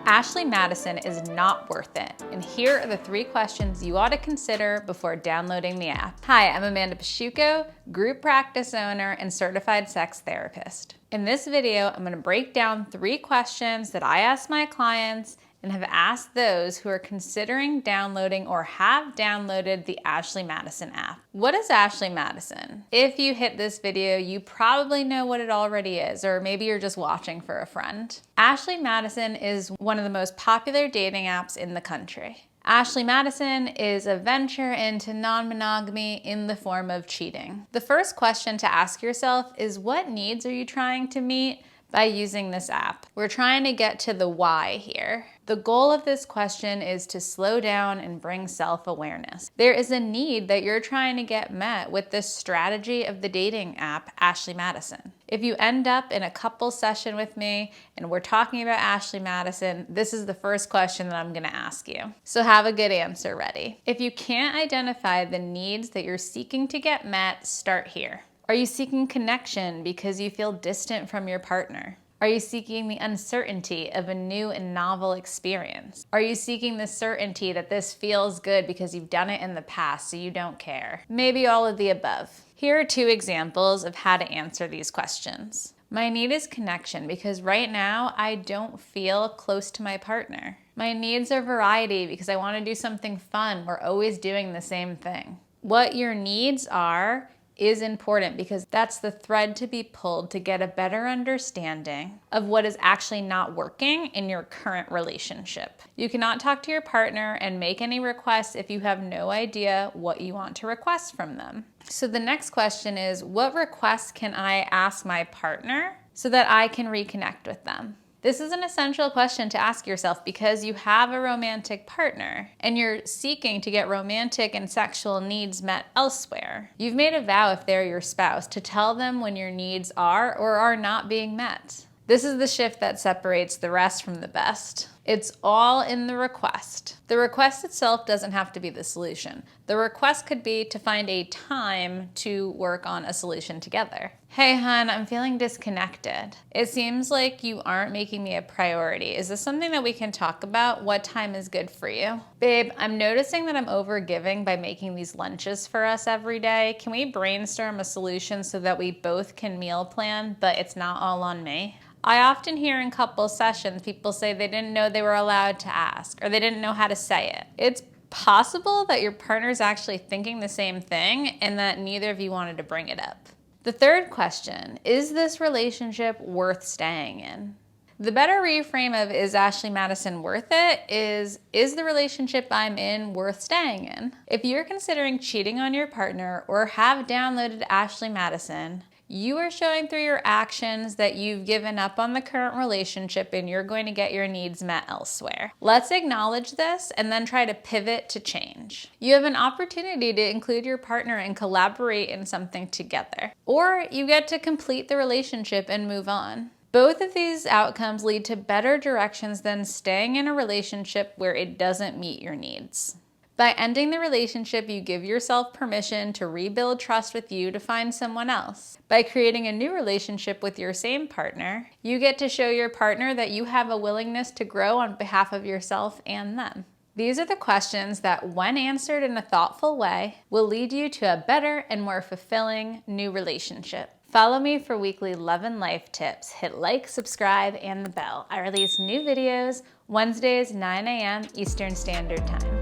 Ashley Madison is not worth it, and here are the 3 questions you ought to consider before downloading the app. Hi, I'm Amanda Pasciucco, group practice owner and certified sex therapist. In this video, I'm going to break down 3 questions that I ask my clients and have asked those who are considering downloading or have downloaded the Ashley Madison app. What is Ashley Madison? If you hit this video, you probably know what it already is, or maybe you're just watching for a friend. Ashley Madison is one of the most popular dating apps in the country. Ashley Madison is a venture into non-monogamy in the form of cheating. The first question to ask yourself is, what needs are you trying to meet by using this app? We're trying to get to the why here. The goal of this question is to slow down and bring self-awareness. There is a need that you're trying to get met with this strategy of the dating app, Ashley Madison. If you end up in a couple session with me and we're talking about Ashley Madison, this is the first question that I'm gonna ask you. So have a good answer ready. If you can't identify the needs that you're seeking to get met, start here. Are you seeking connection because you feel distant from your partner? Are you seeking the uncertainty of a new and novel experience? Are you seeking the certainty that this feels good because you've done it in the past so you don't care? Maybe all of the above. Here are 2 examples of how to answer these questions. My need is connection because right now I don't feel close to my partner. My needs are variety because I want to do something fun. We're always doing the same thing. What your needs are is important because that's the thread to be pulled to get a better understanding of what is actually not working in your current relationship. You cannot talk to your partner and make any requests if you have no idea what you want to request from them. So the next question is, what requests can I ask my partner so that I can reconnect with them? This is an essential question to ask yourself because you have a romantic partner and you're seeking to get romantic and sexual needs met elsewhere. You've made a vow, if they're your spouse, to tell them when your needs are or are not being met. This is the shift that separates the rest from the best. It's all in the request. The request itself doesn't have to be the solution. The request could be to find a time to work on a solution together. Hey hun, I'm feeling disconnected. It seems like you aren't making me a priority. Is this something that we can talk about? What time is good for you? Babe, I'm noticing that I'm overgiving by making these lunches for us every day. Can we brainstorm a solution so that we both can meal plan, but it's not all on me? I often hear in couple sessions, people say they didn't know they were allowed to ask, or they didn't know how to say it. It's possible that your partner's actually thinking the same thing and that neither of you wanted to bring it up. The third question, is this relationship worth staying in? The better reframe of is Ashley Madison worth it is the relationship I'm in worth staying in? If you're considering cheating on your partner or have downloaded Ashley Madison, you are showing through your actions that you've given up on the current relationship and you're going to get your needs met elsewhere. Let's acknowledge this and then try to pivot to change. You have an opportunity to include your partner and collaborate in something together. Or you get to complete the relationship and move on. Both of these outcomes lead to better directions than staying in a relationship where it doesn't meet your needs. By ending the relationship, you give yourself permission to rebuild trust with you to find someone else. By creating a new relationship with your same partner, you get to show your partner that you have a willingness to grow on behalf of yourself and them. These are the questions that, when answered in a thoughtful way, will lead you to a better and more fulfilling new relationship. Follow me for weekly love and life tips. Hit like, subscribe, and the bell. I release new videos Wednesdays, 9 a.m. Eastern Standard Time.